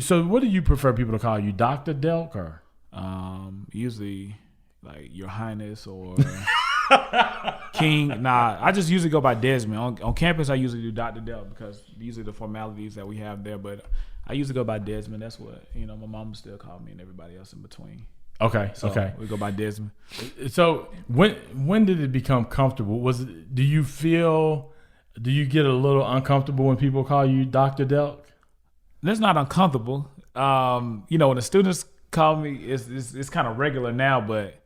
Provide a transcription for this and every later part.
So what do you prefer people to call you, Dr. Delk or? Usually like Your Highness or King. Nah, I just usually go by Desmond. On campus, I usually do Dr. Delk because usually the formalities that we have there. But I usually go by Desmond. That's what, my mom still call me and everybody else in between. Okay. So we go by Desmond. So when did it become comfortable? Do you get a little uncomfortable when people call you Dr. Delk? That's not uncomfortable. When the students call me, it's kind of regular now, but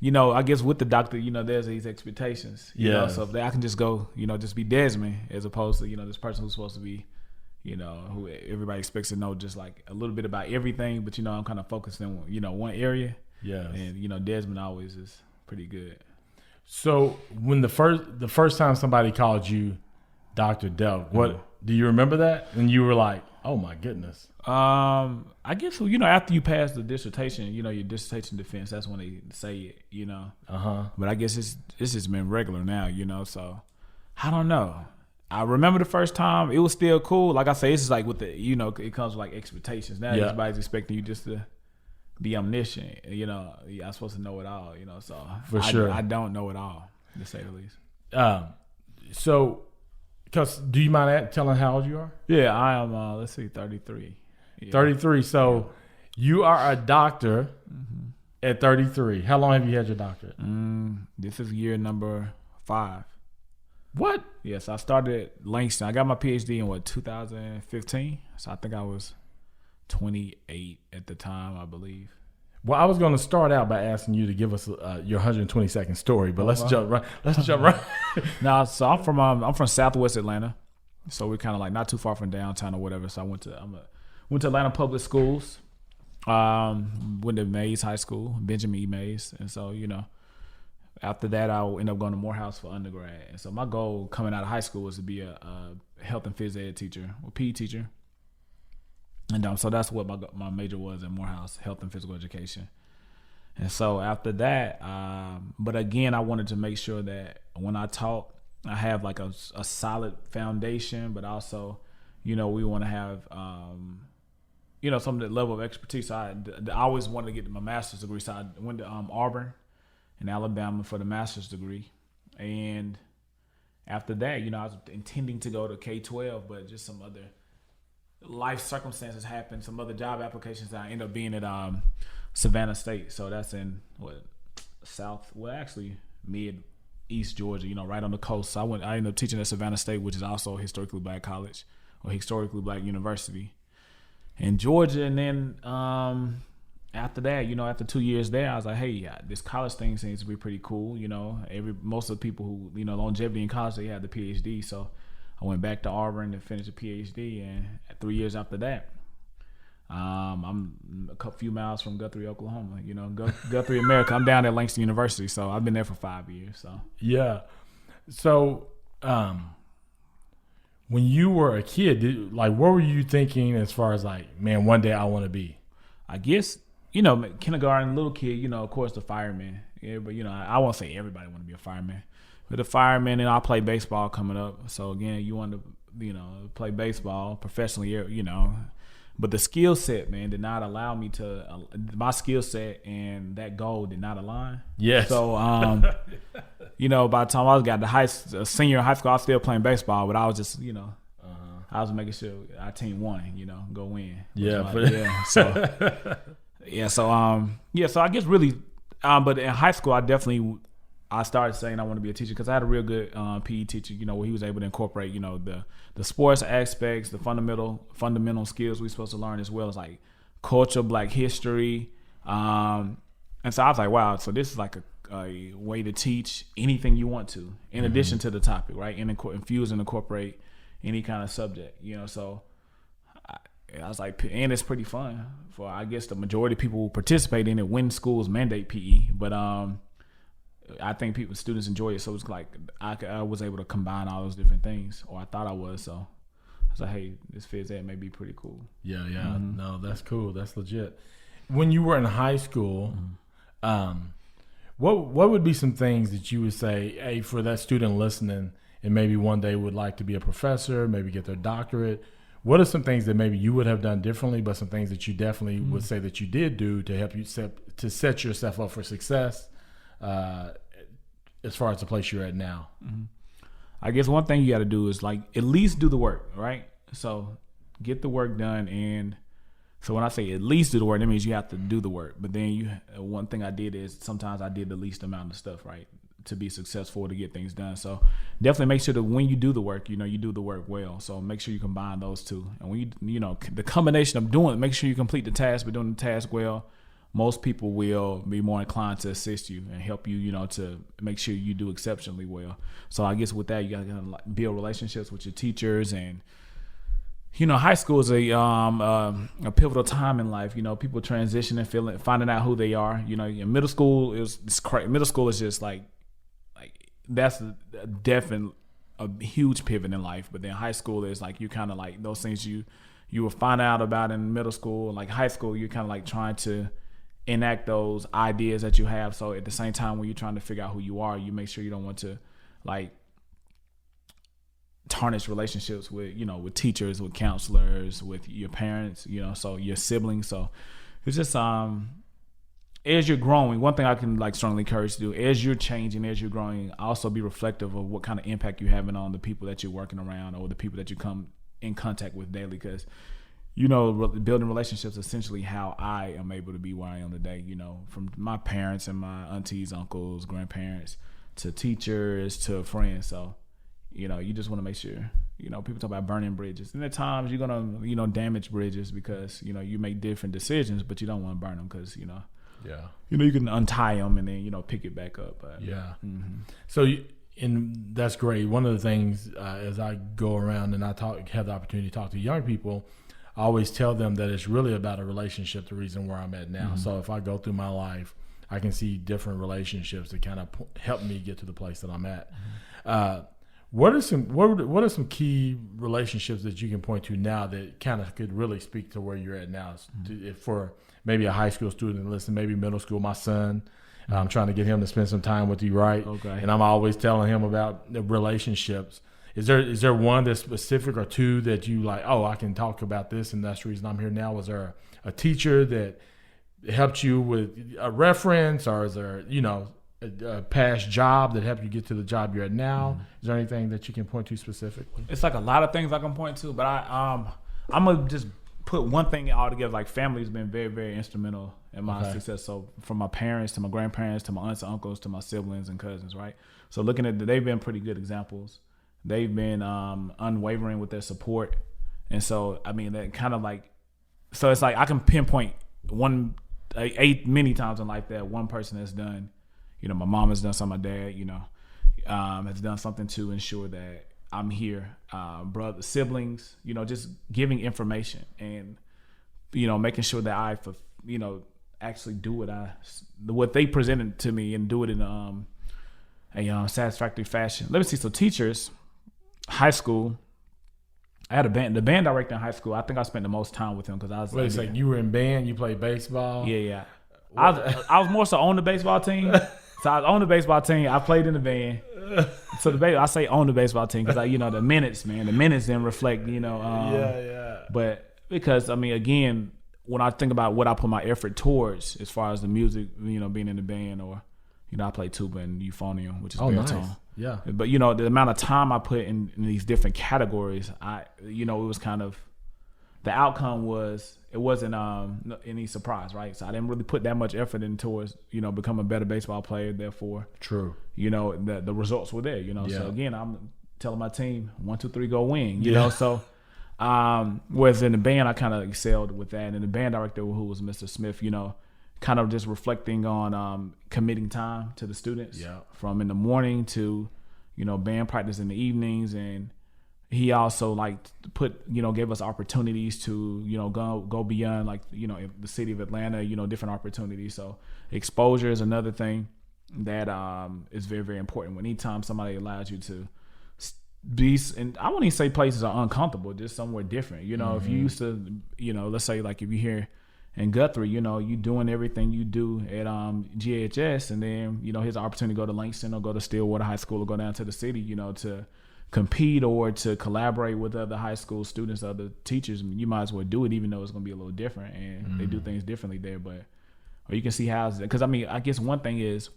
I guess with the doctor, there's these expectations. So if I can just go, just be Desmond as opposed to, this person who's supposed to be, who everybody expects to know just like a little bit about everything, but I'm kind of focused in, one area. Yeah. And Desmond always is pretty good. So when the first time somebody called you Dr. Delk, what do you remember that? And you were like, oh my goodness. I guess after you pass the dissertation, your dissertation defense, that's when they say it, But I guess it's just been regular now, so I don't know. I remember the first time, it was still cool. Like I say, it's just like with the, it comes with like expectations. Now everybody's expecting you just to be omniscient, I'm supposed to know it all, so for sure. I don't know it all, to say the least. So, because do you mind telling how old you are? Yeah, I am, 33. Yeah. 33. So you are a doctor at 33. How long have you had your doctorate? This is year number 5. What? Yes, I started at LANGSTON. I got my PhD in 2015. So I think I was 28 at the time, I believe. Well, I was going to start out by asking you to give us your 120-second story, but let's jump right. Now, so I'm from Southwest Atlanta, so we're kind of like not too far from downtown or whatever. So I went to Atlanta Public Schools, went to Mays High School, Benjamin E. Mays, and so after that I ended up going to Morehouse for undergrad. And so my goal coming out of high school was to be a health and phys ed teacher or PE teacher. And so that's what my major was at Morehouse, health and physical education. And so after that, but again, I wanted to make sure that when I taught, I have like a solid foundation, but also, we want to have, some of the level of expertise. I always wanted to get my master's degree. So I went to Auburn in Alabama for the master's degree. And after that, I was intending to go to K-12, but just some other life circumstances happened, some other job applications that I ended up being at Savannah State. So that's in mid East Georgia, right on the coast. So I ended up teaching at Savannah State, which is also a historically black college or historically black university in Georgia. And then after that, after 2 years there, I was like, hey, this college thing seems to be pretty cool. Most of the people who, longevity in college, they had the PhD. So I went back to Auburn to finish a PhD, and 3 years after that, I'm a few miles from Guthrie, Oklahoma. Guthrie, America. I'm down at LANGSTON University, so I've been there for 5 years. So yeah. So when you were a kid, what were you thinking as far as like, man, one day I want to be? I guess kindergarten, little kid. Of course, the fireman. Yeah, but I won't say everybody want to be a fireman. But the fireman, and I played baseball coming up. So again, you want to, play baseball professionally, But the skill set, man, did not allow me to. My skill set and that goal did not align. Yes. So, by the time I got to senior high school, I was still playing baseball, but I was just, I was making sure our team won, go win. Yeah. So, So I guess really, but in high school, I started saying I want to be a teacher because I had a real good PE teacher, where he was able to incorporate, the sports aspects, the fundamental skills we're supposed to learn, as well as like culture, Black history. And so I was like, wow, so this is like a way to teach anything you want to, in addition to the topic, right? And infuse and incorporate any kind of subject, So I was like, and it's pretty fun for, I guess, the majority of people who participate in it when schools mandate PE. But I think students enjoy it, so it's like I was able to combine all those different things, or I thought I was. So I was like, hey, this phys ed may be pretty cool. Yeah. Mm-hmm. No, that's cool. That's legit. When you were in high school, what would be some things that you would say, hey, for that student listening, and maybe one day would like to be a professor, maybe get their doctorate? what are some things that maybe you would have done differently, but some things that you definitely would say that you did do to help you set yourself up for success as far as the place you're at now? I guess one thing you got to do is like at least do the work, right? So get the work done. And so when I say at least do the work, that means you have to do the work. But then one thing I did is sometimes I did the least amount of stuff, right, to be successful, to get things done. So definitely make sure that when you do the work, you do the work well. So make sure you combine those two. And when the combination of doing it, make sure you complete the task, but doing the task well, most people will be more inclined to assist you and help you, to make sure you do exceptionally well. So I guess with that, you got to build relationships with your teachers. And high school is a pivotal time in life. People transitioning, finding out who they are. In middle school middle school is just like that's a huge pivot in life. But then high school is like you kind of like those things you will find out about in middle school. Like high school, you're kind of like trying to enact those ideas that you have. So at the same time, when you're trying to figure out who you are, you make sure you don't want to like tarnish relationships with with teachers, with counselors, with your parents, so your siblings. So it's just as you're growing, one thing I can like strongly encourage to do, as you're changing, as you're growing, also be reflective of what kind of impact you're having on the people that you're working around or the people that you come in contact with daily. Because building relationships is essentially how I am able to be where I am today, from my parents and my aunties, uncles, grandparents, to teachers, to friends. So you just want to make sure, people talk about burning bridges. And at times you're going to, damage bridges because, you make different decisions, but you don't want to burn them because, you can untie them and then, pick it back up. But, So, and that's great. One of the things as I go around and I have the opportunity to talk to young people, I always tell them that it's really about a relationship, the reason where I'm at now. So if I go through my life, I can see different relationships that kind of help me get to the place that I'm at. What are some key relationships that you can point to now that kind of could really speak to where you're at now? For maybe a high school student, listen, maybe middle school, my son, I'm trying to get him to spend some time with you, right? Okay. And I'm always telling him about the relationships. Is there one that's specific or two that you like, oh, I can talk about this and that's the reason I'm here now? Was there a teacher that helped you with a reference, or is there, a past job that helped you get to the job you're at now? Is there anything that you can point to specifically? It's like a lot of things I can point to, but I'm gonna just put one thing all together. Like family has been very, very instrumental in my success. So from my parents to my grandparents to my aunts and uncles to my siblings and cousins, right? So looking at they've been pretty good examples. They've been unwavering with their support. And so, I mean, that kind of like, so it's like I can pinpoint many times in life that one person has done. My mom has done something, my dad, has done something to ensure that I'm here. Brother, siblings, just giving information and, making sure that I, actually do what they presented to me and do it in a satisfactory fashion. Let me see. So teachers, high school, I had a band. The band director in high school, I think I spent the most time with him because I was. Wait a second, you were in band? You played baseball? Yeah. I was more so on the baseball team. So I was on the baseball team. I played in the band. So I say on the baseball team because the minutes didn't reflect. But because again, when I think about what I put my effort towards, as far as the music, being in the band, or I play tuba and euphonium, which is baritone. Nice. Yeah. But the amount of time I put in these different categories, it was kind of, the outcome was, it wasn't any surprise, right? So I didn't really put that much effort in towards become a better baseball player. Therefore, true. The results were there. Yeah. So again, I'm telling my team 1, 2, 3, go win. So whereas in the band I kind of excelled with that, and the band director, who was Mr. Smith, kind of just reflecting on committing time to the students from in the morning to band practice in the evenings. And he also gave us opportunities to go beyond the city of Atlanta, different opportunities. So exposure is another thing that is very, very important. Anytime somebody allows you to be, and I wouldn't even say places are uncomfortable, just somewhere different. If you used to, let's say like if you're here in Guthrie, you doing everything you do at GHS, and then here's an opportunity to go to LANGSTON or go to Stillwater High School or go down to the city, to compete or to collaborate with other high school students, other teachers, you might as well do it, even though it's going to be a little different and they do things differently there. But or you can see how, because I mean, I guess one thing is,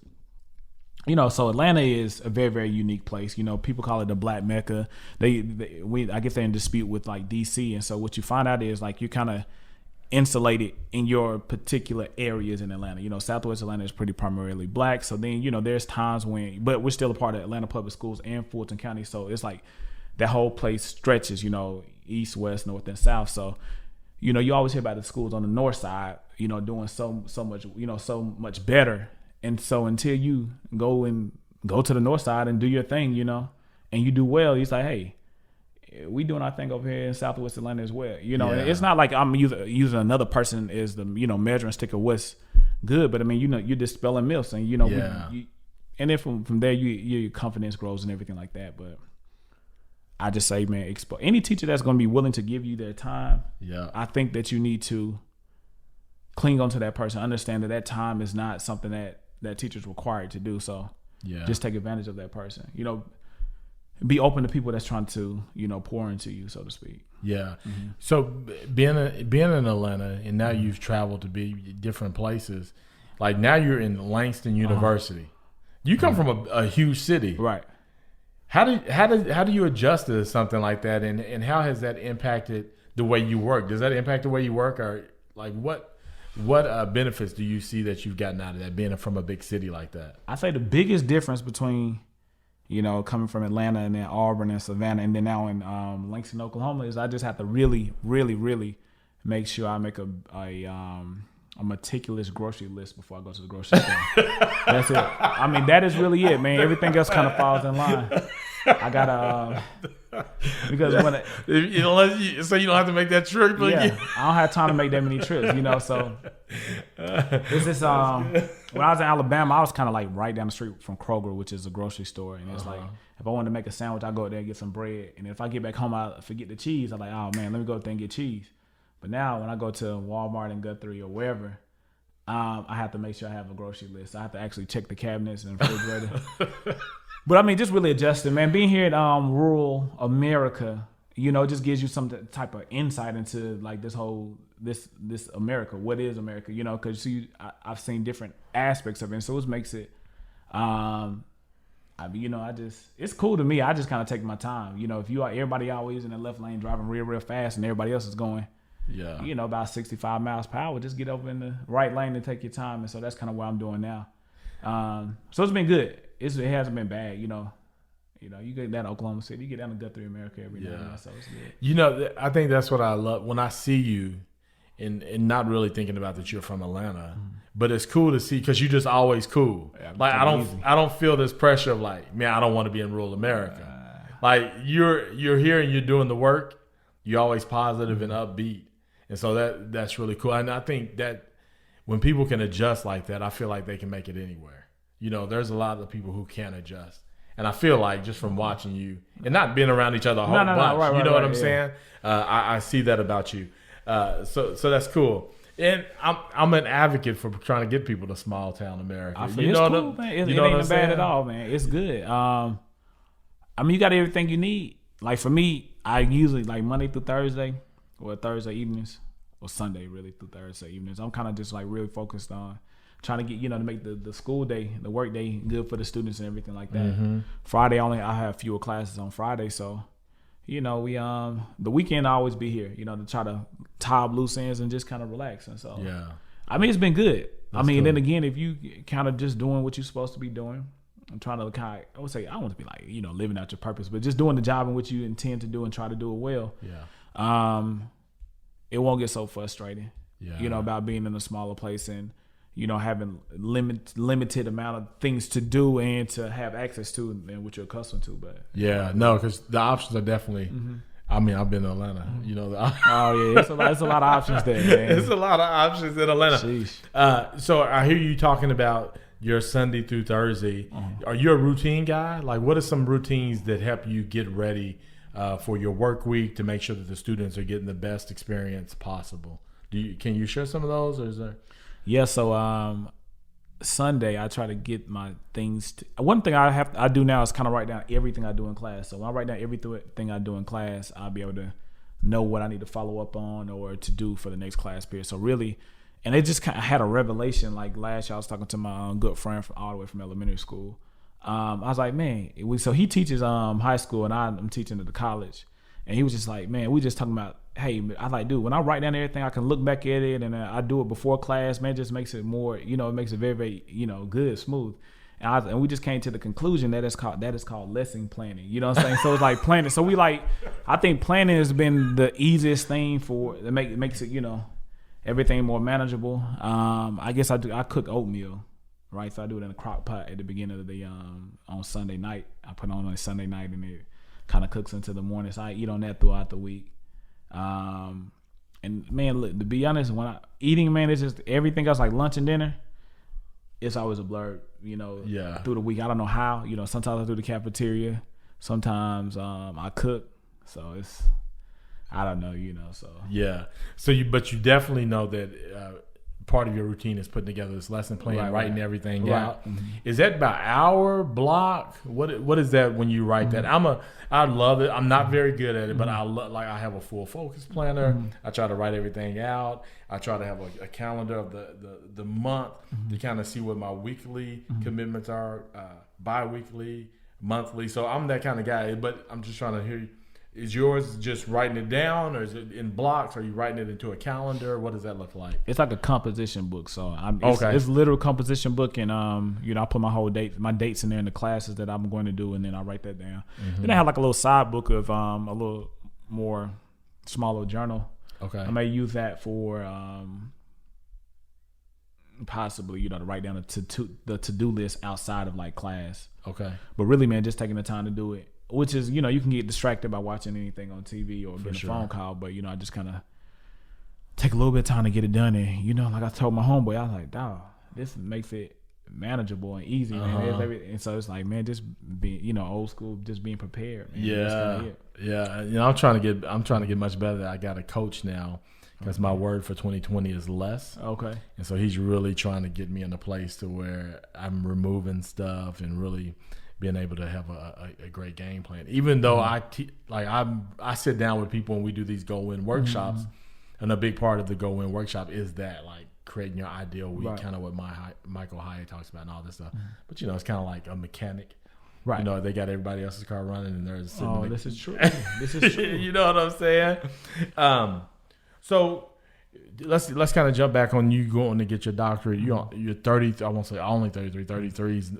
you know, so Atlanta is a very, very unique place. You know, people call it the Black Mecca. I guess they're in dispute with like DC, and so what you find out is like you're kind of insulated in your particular areas in Atlanta. You know, Southwest Atlanta is pretty primarily Black. So then, you know, there's times when, but we're still a part of Atlanta Public Schools and Fulton County. So it's like that whole place stretches, you know, east, west, north, and south. So, you know, you always hear about the schools on the north side, you know, doing so much, you know, so much better. And so until you go to the north side and do your thing, you know, and you do well, it's like, hey, we doing our thing over here in Southwest Atlanta as well. You know, It's not like I'm using another person as the, you know, measuring stick of what's good, but I mean, you know, you're dispelling myths, and you know, and then from there, your confidence grows and everything like that. But I just say, man, any teacher that's going to be willing to give you their time, I think that you need to cling on to that person, understand that time is not something that teacher's required to do. So just take advantage of that person. You know, be open to people that's trying to, you know, pour into you, so to speak. Yeah. Mm-hmm. So being in Atlanta, and now you've traveled to be different places. Like now you're in LANGSTON University. You come from a huge city, right? How do you adjust to something like that, and how has that impacted the way you work? Does that impact the way you work, or like what benefits do you see that you've gotten out of that, being from a big city like that? I say the biggest difference between, you know, coming from Atlanta and then Auburn and Savannah and then now in Langston, Oklahoma, is I just have to really, really, really make sure I make a meticulous grocery list before I go to the grocery store. That's it. I mean, that is really it, man. Everything else kind of falls in line. I gotta because when so you don't have to make that trip. I don't have time to make that many trips, you know. So it's just when I was in Alabama, I was kind of like right down the street from Kroger, which is a grocery store, and it's like if I wanted to make a sandwich, I go out there and get some bread, and if I get back home, I forget the cheese. I'm like, oh man, let me go out there and get cheese. But now when I go to Walmart and Guthrie or wherever, I have to make sure I have a grocery list. I have to actually check the cabinets and refrigerator. But I mean, just really adjusting, man. Being here in rural America, you know, just gives you some type of insight into like this America. What is America? You know, because I've seen different aspects of it, and so it makes it. You know, it's cool to me. I just kind of take my time. You know, if everybody always in the left lane driving real fast, and everybody else is going, you know, about 65 miles per hour, just get over in the right lane and take your time. And so that's kind of what I'm doing now. So it's been good. It hasn't been bad, you know. You know, you get down to Oklahoma City, you get down to Guthrie, America every day, so it's good. You know, I think that's what I love when I see you, and not really thinking about that you're from Atlanta, but it's cool to see because you're just always cool. Yeah, like I don't feel this pressure of like, man, I don't want to be in rural America. Like you're here and you're doing the work. You're always positive and upbeat, and so that's really cool. And I think that when people can adjust like that, I feel like they can make it anywhere. You know, there's a lot of people who can't adjust. And I feel like just from watching you and not being around each other a whole bunch, right, you know what I'm saying? I see that about you. So that's cool. And I'm an advocate for trying to get people to small town America. I feel it's cool, man. It ain't bad at all, man. It's good. I mean, you got everything you need. Like for me, I usually like Monday through Thursday or Thursday evenings or Sunday really through Thursday evenings. I'm kind of just like really focused on trying to get, you know, to make the school day, the work day good for the students and everything like that. Mm-hmm. Friday I have fewer classes on Friday, so you know we the weekend I always be here, you know, to try to tie up loose ends and just kind of relax. And so I mean it's been good. That's cool. Then again, if you kind of just doing what you're supposed to be doing, I'm trying to kind of, I would say I want to be like, you know, living out your purpose, but just doing the job in which you intend to do and try to do it well. It won't get so frustrating. You know, about being in a smaller place and, you know, having limited amount of things to do and to have access to and what you're accustomed to. But because the options are definitely. I mean, I've been in Atlanta. You know. It's a lot of options there, man. It's a lot of options in Atlanta. So I hear you talking about your Sunday through Thursday. Are you a routine guy? Like, what are some routines that help you get ready for your work week to make sure that the students are getting the best experience possible? Can you share some of those, or is there? Yeah, so Sunday, I try to get my things. One thing I do now is kind of write down everything I do in class. So when I write down everything I do in class, I'll be able to know what I need to follow up on or to do for the next class period. So really, and it just kind of had a revelation. Like last year, I was talking to my good friend from all the way from elementary school. I was like, man, so he teaches high school and I'm teaching at the college. And he was just like, man, we just talking about, hey, I like, dude, when I write down everything, I can look back at it and I do it before class, man, it just makes it more, it makes it very, very, good, smooth. And we just came to the conclusion that is called lesson planning. You know what I'm saying? So it's like planning. So I think planning has been the easiest thing it makes it, everything more manageable. I guess I cook oatmeal, right? So I do it in a crock pot at the beginning of the on Sunday night. I put it on Sunday night and it kind of cooks into the morning. So I eat on that throughout the week. And man, look, to be honest, when eating, man, it's just everything else like lunch and dinner. It's always a blur, through the week. I don't know how, sometimes I do the cafeteria. Sometimes I cook. So I don't know, so. Yeah. So but you definitely know that part of your routine is putting together this lesson plan, writing everything out. Mm-hmm. Is that by hour, block? What is that when you write that? I love it. I'm not very good at it, but I have a full focus planner. Mm-hmm. I try to write everything out. I try to have a calendar of the month to kind of see what my weekly commitments are, bi-weekly, monthly. So I'm that kind of guy, but I'm just trying to hear you. Is yours just writing it down, or is it in blocks? Are you writing it into a calendar? What does that look like? It's like a composition book. So it's a literal composition book, and I put my dates in there in the classes that I'm going to do, and then I write that down. Mm-hmm. Then I have like a little side book of a little more smaller journal. Okay, I may use that for possibly to write down the to-do list outside of like class. Okay, but really, man, just taking the time to do it. Which is, you can get distracted by watching anything on TV or getting a phone call. But, I just kind of take a little bit of time to get it done. And, like I told my homeboy, I was like, dawg, this makes it manageable and easy, man. And so it's like, man, just being, old school, just being prepared, man. Yeah. Yeah. I'm trying to get much better. I got a coach now because my word for 2020 is less. Okay. And so he's really trying to get me in a place to where I'm removing stuff and really being able to have a great game plan. Even though I sit down with people and we do these Go Win workshops, and a big part of the Go Win workshop is that, like, creating your ideal week, kind of what Michael Hyatt talks about and all this stuff. But, it's kind of like a mechanic. Right. They got everybody else's car running and they're sitting. Oh, this is true. This is true. You know what I'm saying? So let's kind of jump back on you going to get your doctorate. You're 30. I won't say only 33. 33's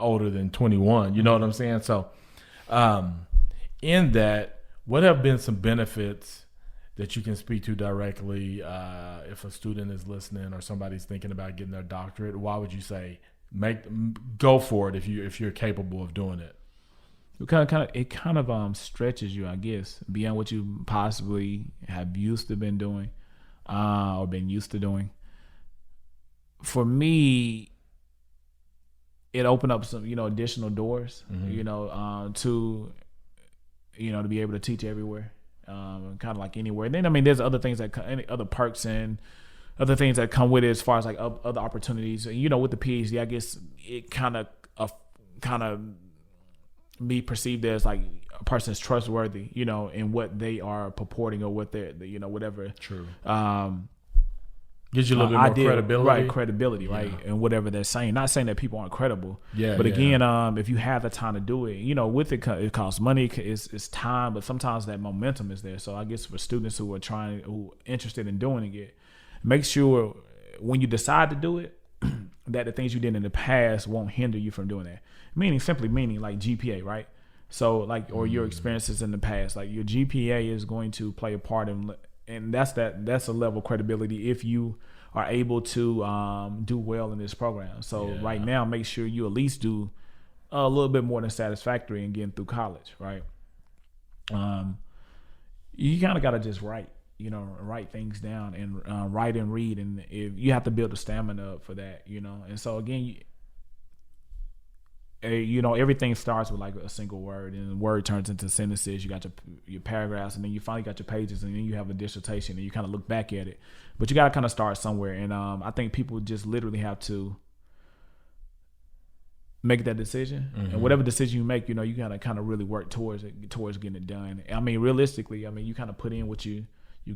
older than 21. You know what I'm saying? So, in that, what have been some benefits that you can speak to directly if a student is listening or somebody's thinking about getting their doctorate? Why would you say go for it if you're capable of doing it? It kind of stretches you, I guess, beyond what you possibly have used to been doing or been used to doing. For me, it opened up some, additional doors, to be able to teach everywhere, kind of like anywhere. And then, there's other things other perks and other things that come with it as far as like other opportunities. With the PhD, I guess it kind of be perceived as like a person is trustworthy, in what they are purporting or what they're, whatever. True. Gives you a little bit more credibility. Right, credibility, yeah. Right, and whatever they're saying. Not saying that people aren't credible. Yeah. But again, if you have the time to do it, with it costs money, it's time, but sometimes that momentum is there. So I guess for students who are interested in doing it, make sure when you decide to do it, that the things you did in the past won't hinder you from doing that. Simply meaning like GPA, right? So like, or your experiences in the past, like your GPA is going to play a part in. And that's a level of credibility if you are able to do well in this program. So right now, make sure you at least do a little bit more than satisfactory in getting through college, right? You kind of got to just write things down and write and read. And if you have to build the stamina up for that, And so again, everything starts with like a single word, and the word turns into sentences. You got your paragraphs, and then you finally got your pages, and then you have a dissertation, and you kind of look back at it. But you got to kind of start somewhere, and I think people just literally have to make that decision, and whatever decision you make, you know, you gotta kind of really work towards getting it done. I mean, realistically, I mean, you kind of put in what you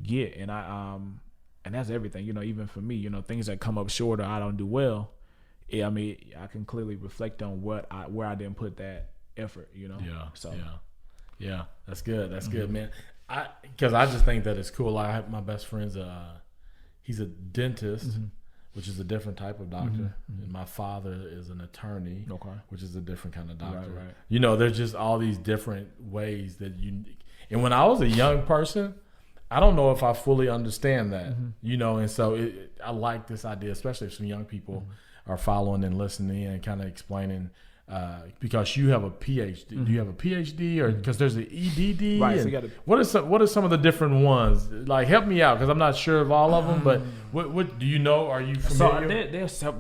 get, and and that's everything. You know, even for me, you know, things that come up short or I don't do well, I mean, I can clearly reflect on where I didn't put that effort. You know, yeah, that's good. That's good, man. Because I just think that it's cool. I have my best friend's he's a dentist, which is a different type of doctor. And my father is an attorney, which is a different kind of doctor. Right. You know, there's just all these different ways that you. And when I was a young person, I don't know if I fully understand that. You know, and so I like this idea, especially if some young people are following and listening and kind of explaining. Because you have a PhD. Do you have a PhD, or because there's an EDD? Right. So what are some of the different ones? Like, help me out, because I'm not sure of all of them. But what do you know? Are you familiar? So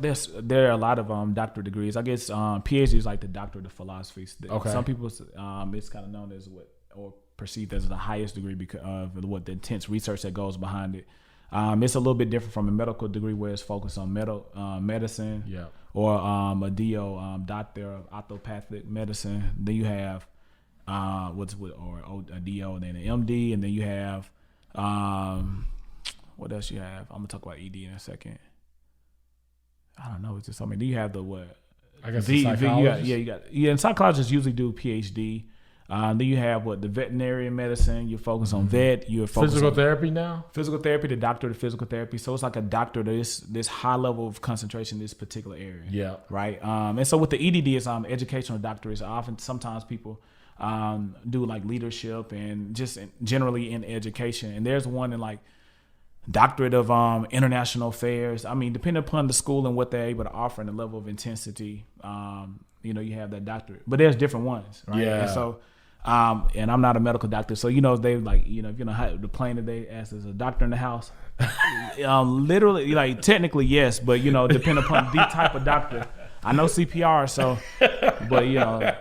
there are a lot of doctorate degrees. I guess PhD is like the doctorate of philosophy. Okay. Some people it's kind of known as or perceived as the highest degree because of the intense research that goes behind it. It's a little bit different from a medical degree where it's focused on medicine. Yeah. Or a DO, doctor of orthopedic medicine. Then you have a DO, and then an MD, and then you have what else you have? I'm gonna talk about ED in a second. I don't know. It's just something. Then you have the what? I guess the psychologist. You got and psychologists usually do PhD. Then you have the veterinary medicine. You focus on vet. You focus physical therapy now. Physical therapy, the doctorate of physical therapy. So it's like a doctor. This high level of concentration in this particular area. Yeah. Right. And so with the EDD, it's educational doctorates. Sometimes people do like leadership and just generally in education. And there's one in like doctorate of international affairs. I mean, depending upon the school and what they're able to offer and the level of intensity, you know, you have that doctorate. But there's different ones. Right? Yeah. And so. And I'm not a medical doctor, so you know they like, you know, if you know how the plane that they asked is a doctor in the house. Literally, like technically yes, but you know, depending upon the type of doctor. I know CPR, so, but you know.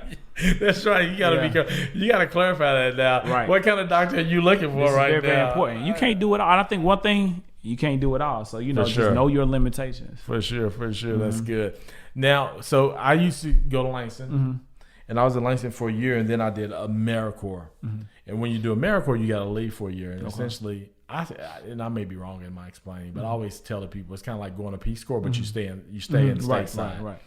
That's right. You gotta be careful. You gotta clarify that now. Right. What kind of doctor are you looking for right now? Very important. You can't do it all. And I think one thing, you can't do it all. So you know, just know your limitations. For sure. That's good. Now, so I used to go to Langston. And I was in Langston for a year, and then I did AmeriCorps. And when you do AmeriCorps, you got to leave for a year. And essentially, I may be wrong in my explaining, but I always tell the people it's kind of like going to Peace Corps, but you stay in the stateside. Right.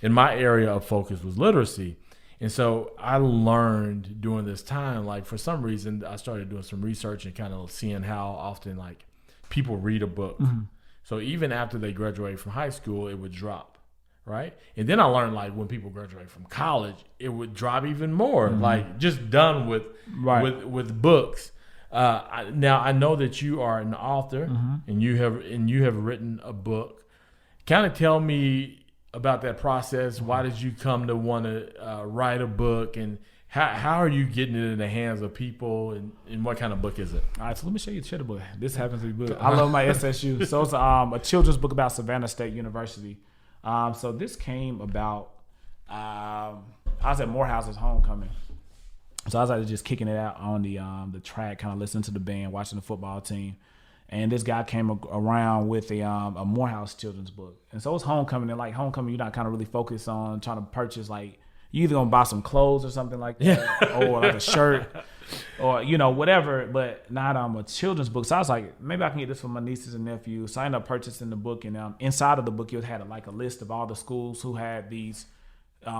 And my area of focus was literacy. And so I learned during this time, like for some reason, I started doing some research and kind of seeing how often like people read a book. So even after they graduate from high school, it would drop. Right. And then I learned like when people graduate from college, it would drop even more, like just done with books. Now I know that you are an author and you have written a book. Kind of tell me about that process. Why did you come to want to write a book, and how are you getting it in the hands of people, and what kind of book is it? All right, so let me show you the book. This happens to be good. I love my SSU. So it's a children's book about Savannah State University. So this came about, I was at Morehouse's homecoming. So I was like just kicking it out on the track, kind of listening to the band, watching the football team. And this guy came around with a Morehouse children's book. And so it's homecoming. And like homecoming, you're not kind of really focused on trying to purchase, like, you either going to buy some clothes or something like that, or like a shirt or, you know, whatever, but not a children's book. So I was like, maybe I can get this for my nieces and nephews. So I ended up purchasing the book, and inside of the book, it had like a list of all the schools who had these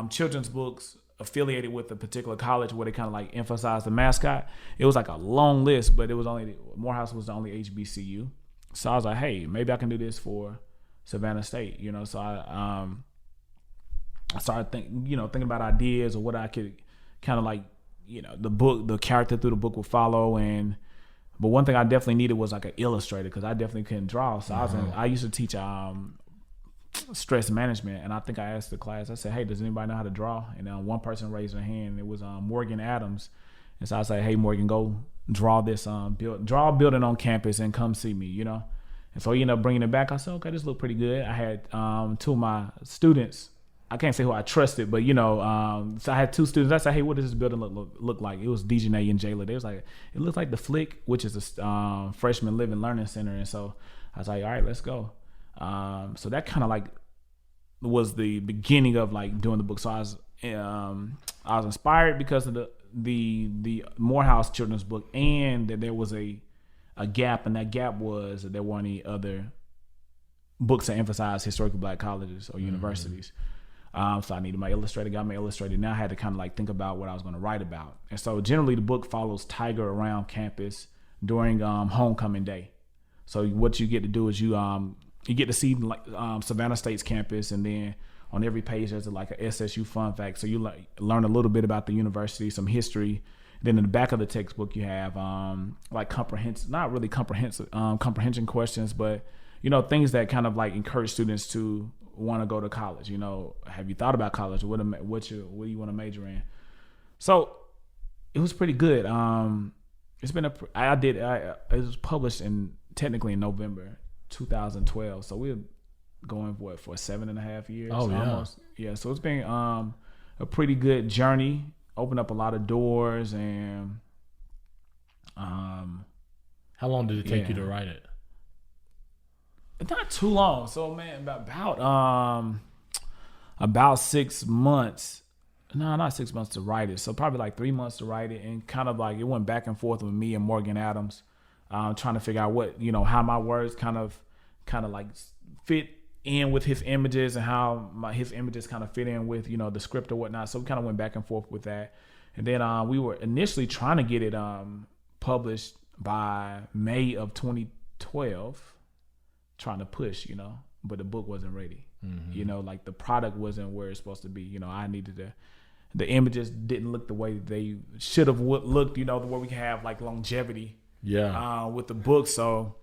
children's books affiliated with a particular college where they kind of like emphasized the mascot. It was like a long list, but it was Morehouse was the only HBCU. So I was like, hey, maybe I can do this for Savannah State, you know? So I started thinking about ideas or what I could kind of like, you know, the character through the book would follow. But one thing I definitely needed was like an illustrator, because I definitely couldn't draw. So I used to teach stress management, and I think I asked the class, I said, hey, does anybody know how to draw? And one person raised their hand. It was Morgan Adams. And so I said, hey, Morgan, go draw this draw a building on campus and come see me, you know? And so he ended up bringing it back. I said, okay, this looked pretty good. I had two of my students, I can't say who I trusted, but, you know, so I had two students. I said, hey, what does this building look like? It was Dejanay and Jayla. They was like, it looks like the Flick, which is a freshman living learning center. And so I was like, all right, let's go. So that kind of like was the beginning of like doing the book. So I was inspired because of the Morehouse children's book, and that there was a gap, and that gap was that there weren't any other books that emphasize historically Black colleges or universities. So I needed my illustrator, got my illustrator. Now I had to kind of like think about what I was going to write about. And so generally the book follows Tiger around campus during homecoming day. So what you get to do is you get to see like Savannah State's campus, and then on every page there's like a SSU fun fact. So you learn a little bit about the university, some history. Then in the back of the textbook you have like comprehension questions, but things that kind of like encourage students to want to go to college. Have you thought about college? What do you want to major in? So it was pretty good. It was published technically in November 2012. So we're going for 7.5 years. Oh yeah, almost. Yeah. So it's been a pretty good journey. Opened up a lot of doors. And how long did it take you to write it? Not too long. So man, about 6 months. No, not 6 months to write it. So probably like 3 months to write it, and kind of like it went back and forth with me and Morgan Adams, trying to figure out what how my words kind of like fit in with his images, and how his images kind of fit in with the script or whatnot. So we kind of went back and forth with that, and then we were initially trying to get it published by May of 2012. Trying to push, but the book wasn't ready. Mm-hmm. Like the product wasn't where it's supposed to be. I needed the images didn't look the way they should have looked, the way we have like longevity. Yeah. With the book. So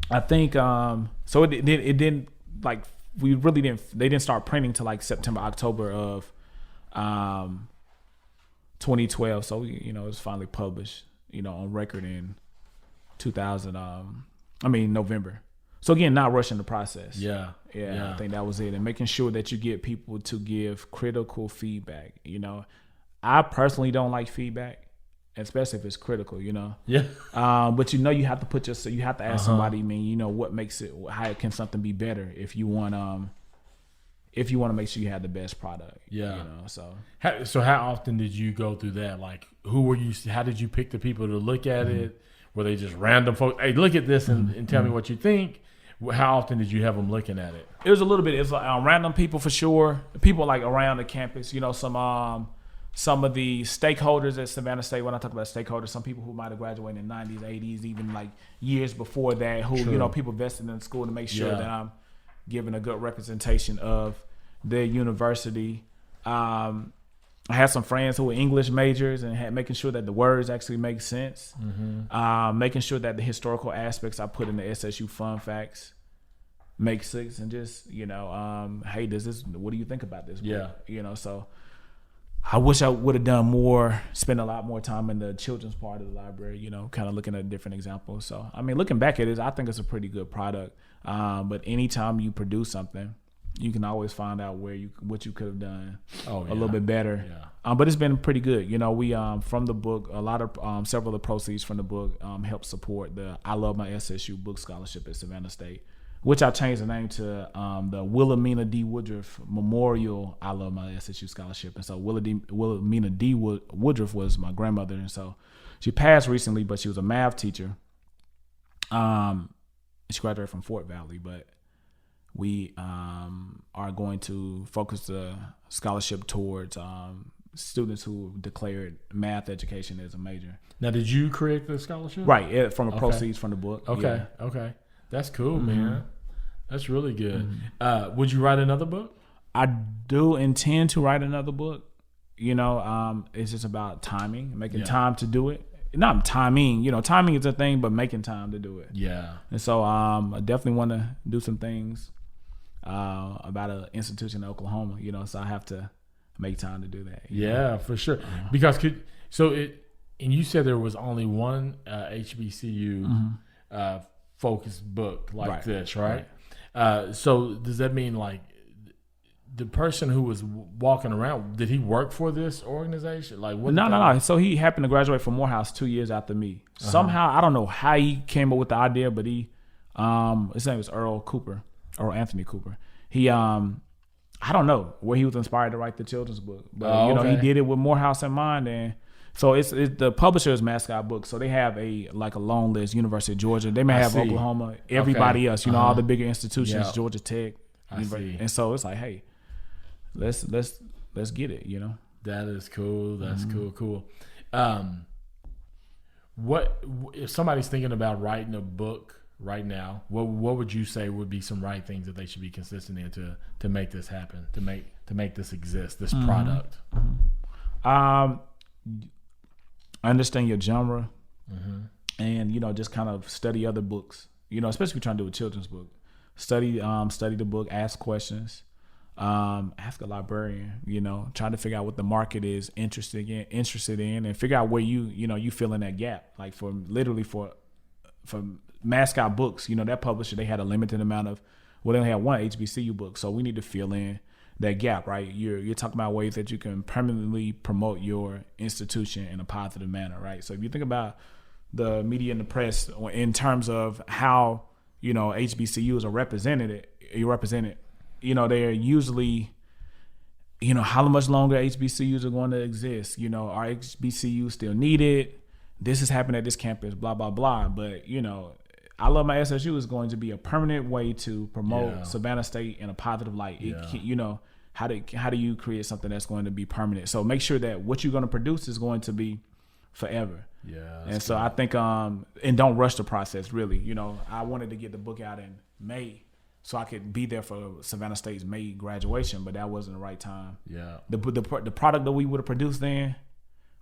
I think, so it didn't like, they didn't start printing till like September, October of 2012. So it was finally published, on record in November. So again, not rushing the process. Yeah. I think that was it. And making sure that you get people to give critical feedback. I personally don't like feedback, especially if it's critical, Yeah. But you have to you have to ask somebody, what makes it, how can something be better if you want to make sure you have the best product. Yeah. So how often did you go through that? Like how did you pick the people to look at it? Were they just random folks? Hey, look at this and tell me what you think. How often did you have them looking at it? It was a little bit. It's like random people for sure. People like around the campus. Some of the stakeholders at Savannah State. When I talk about stakeholders, some people who might have graduated in the 90s, 80s, even like years before that. Who people vested in the school to make sure that I'm giving a good representation of their university. I had some friends who were English majors and making sure that the words actually make sense. Mm-hmm. Making sure that the historical aspects I put in the SSU fun facts make sense, and just, hey, what do you think about this book? Yeah. So I wish I would have done more, spent a lot more time in the children's part of the library, kind of looking at different examples. So, looking back at it, I think it's a pretty good product. But anytime you produce something, you can always find out what you could have done a little bit better. Yeah. But it's been pretty good. We from the book, several of the proceeds from the book help support the I Love My SSU book scholarship at Savannah State, which I changed the name to the Wilhelmina D. Woodruff Memorial I Love My SSU Scholarship. And so Wilhelmina D. Woodruff was my grandmother, and so she passed recently, but she was a math teacher. She graduated from Fort Valley, but we are going to focus the scholarship towards students who declared math education as a major. Now, did you create the scholarship? Right, from the proceeds from the book. Okay, okay. That's cool, man. That's really good. Would you write another book? I do intend to write another book. It's just about timing, making time to do it. Not timing, timing is a thing, but making time to do it. Yeah. And so I definitely want to do some things about an institution in Oklahoma, so I have to make time to do that. Yeah, for sure. Because and you said there was only one HBCU focused book like this, right? So does that mean like the person who was walking around, did he work for this organization? Like what? No. So he happened to graduate from Morehouse 2 years after me. Somehow, I don't know how he came up with the idea, but his name was Earl Anthony Cooper. he I don't know where he was inspired to write the children's book, but he did it with Morehouse in mind. And so it's the publisher's mascot book. So they have a long list. University of Georgia, they may have Oklahoma, everybody else, all the bigger institutions, Georgia Tech, and so it's like, hey, let's get it. That is cool. That's cool. What if somebody's thinking about writing a book right now? What would you say would be some right things that they should be consistent in to make this happen, to make this exist, this product? Understand your genre, and just kind of study other books. Especially if you're trying to do a children's book, study the book, ask questions, ask a librarian. Try to figure out what the market is interested in, and figure out where you fill in that gap. Like for mascot books, that publisher, they had a limited amount of, they only had one HBCU book, so we need to fill in that gap, right? You're talking about ways that you can permanently promote your institution in a positive manner, right? So if you think about the media and the press in terms of how HBCUs are represented, they're usually, how much longer HBCUs are going to exist? Are HBCUs still needed? This has happened at this campus, blah blah blah. But I Love My SSU is going to be a permanent way to promote Savannah State in a positive light. How do you create something that's going to be permanent? So make sure that what you're going to produce is going to be forever. Yeah. And so I think and don't rush the process, really. I wanted to get the book out in May so I could be there for Savannah State's May graduation, but that wasn't the right time. Yeah. The product that we would have produced then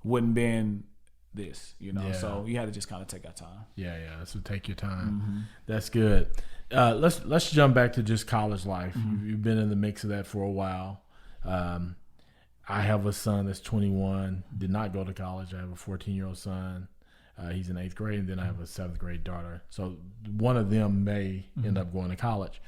wouldn't been this, so you had to just kind of take our time. So take your time. That's good. Let's jump back to just college life. You've been in the mix of that for a while. I have a son that's 21, did not go to college. I have a 14-year-old son. He's in 8th grade, and then I have a 7th grade daughter. So one of them may end up going to college.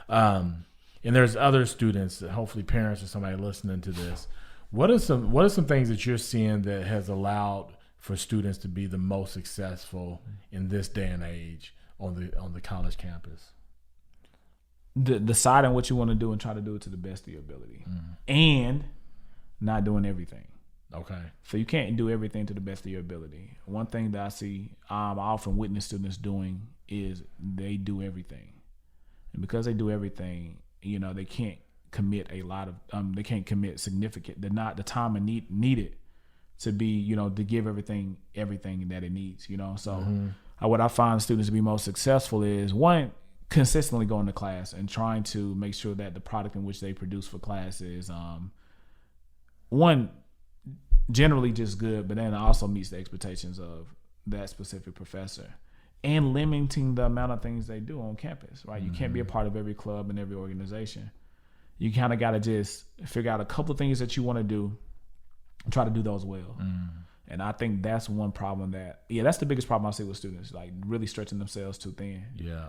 And there's other students, hopefully parents or somebody listening to this. What are some things that you're seeing that has allowed for students to be the most successful in this day and age on the college campus? Deciding what you want to do and try to do it to the best of your ability, and not doing everything. Okay. So you can't do everything to the best of your ability. One thing that I see, I often witness students doing is they do everything, and because they do everything, they can't commit a lot of they can't commit significant the time needed to be, to give everything that it needs, So what I find students to be most successful is, one, consistently going to class and trying to make sure that the product in which they produce for class is, one, generally just good, but then also meets the expectations of that specific professor, and limiting the amount of things they do on campus, right? You can't be a part of every club and every organization. You kind of got to just figure out a couple of things that you want to do, try to do those well. And I think that's one problem that's the biggest problem I see with students, like really stretching themselves too thin. Yeah.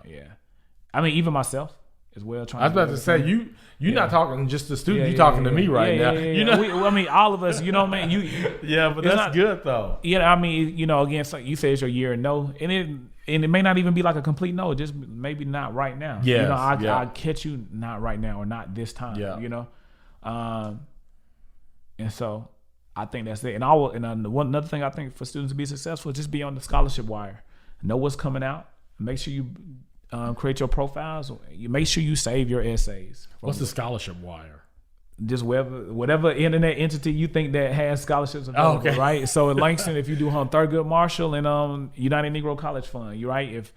I mean, even myself as well. I was about to say, you're not talking just to students, you're talking to me right now. All of us, man. But that's good though. Again, so you say it's your year and no, and it may not even be like a complete no, just maybe not right now. I'll catch you not right now or not this time. And so I think that's it. And another thing I think for students to be successful is just be on the scholarship wire. Know what's coming out. Make sure you create your profiles. You make sure you save your essays. What's the scholarship wire? Just whatever internet entity you think that has scholarships available, right? So at Langston, if you do Thurgood Marshall and United Negro College Fund, you're right. If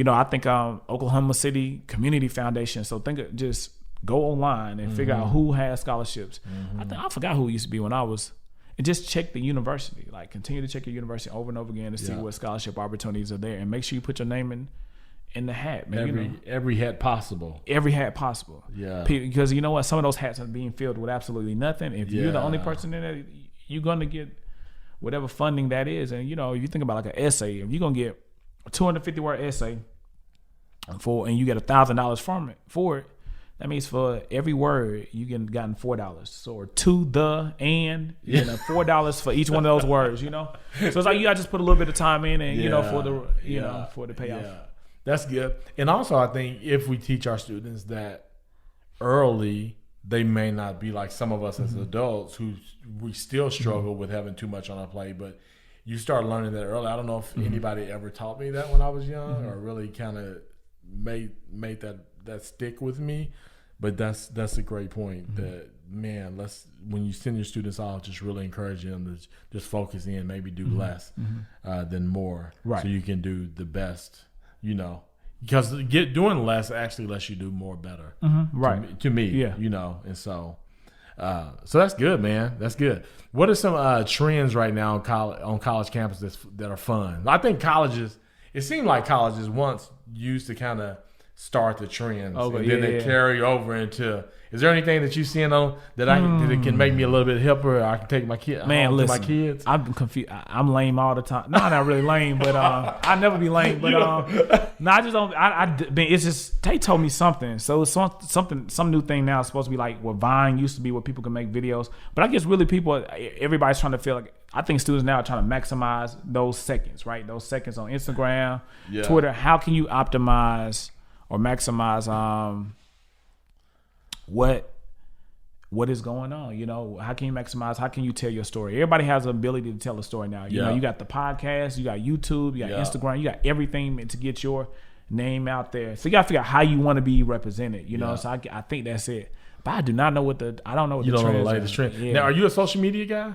I think Oklahoma City Community Foundation. So just go online and figure out who has scholarships. I forgot who it used to be when I was. And just check the university. Like, continue to check your university over and over again to see what scholarship opportunities are there, and make sure you put your name in the hat, man. Every hat possible. Every hat possible. Yeah. Because you know what? Some of those hats are being filled with absolutely nothing. If you're the only person in it, you're going to get whatever funding that is. And, if you think about like an essay, if you're going to get a 250-word essay and you get $1,000 for it, that means for every word you gotten $4. So to the and $4 for each one of those words. So it's like you got to just put a little bit of time in and for the payoff. That's good. And also, I think if we teach our students that early, they may not be like some of us as adults who we still struggle with having too much on our plate, but you start learning that early. I don't know if anybody ever taught me that when I was young or really kind of made that stick with me. But that's a great point. That, man, when you send your students off, just really encourage them to just focus in, maybe do less than more, right? So you can do the best, because doing less actually lets you do more better, right? To me, and so that's good, man. That's good. What are some trends right now on college campuses that are fun? I think it seemed like colleges once used to kind of start the trends, and then they carry over into. Is there anything that you seeing on that that can make me a little bit hipper? I can take my kid home to my kids. I'm confused. I'm lame all the time. No, not really lame, but I never be lame. But no, I just don't. It's just they told me something. So it's some new thing now. It's supposed to be like what Vine used to be, where people can make videos. But I guess really everybody's trying to feel like. I think students now are trying to maximize those seconds, right? Those seconds on Instagram, Twitter. How can you optimize or maximize what is going on? How can you maximize? How can you tell your story? Everybody has the ability to tell a story now. You know, you got the podcast, you got YouTube, you got Instagram, you got everything to get your name out there. So you got to figure out how you want to be represented. So I think that's it. But I do not know I don't know what you the don't trends know the latest trend. Now, are you a social media guy?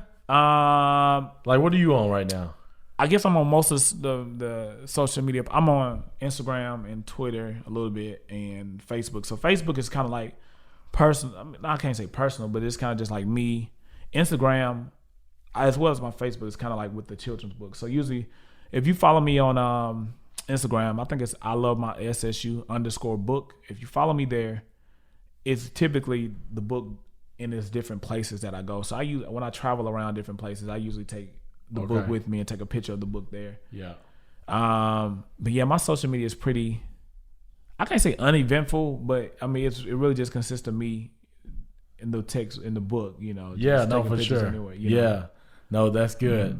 Like, what are you on right now? I guess I'm on most of the social media. I'm on Instagram and Twitter a little bit and Facebook. So Facebook is kind of like personal. I mean, I can't say personal, but it's kind of just like me. Instagram, as well as my Facebook, is kind of like with the children's book. So usually, if you follow me on Instagram, I think it's I love my SSU_book. If you follow me there, it's typically the book in its different places that I go. So when I travel around different places, I usually take the book with me and take a picture of the book there. Yeah. But yeah, my social media is pretty, I can't say uneventful, but I mean, it really just consists of me in the text, in the book, Yeah, no, for sure. Anyway, no, that's good.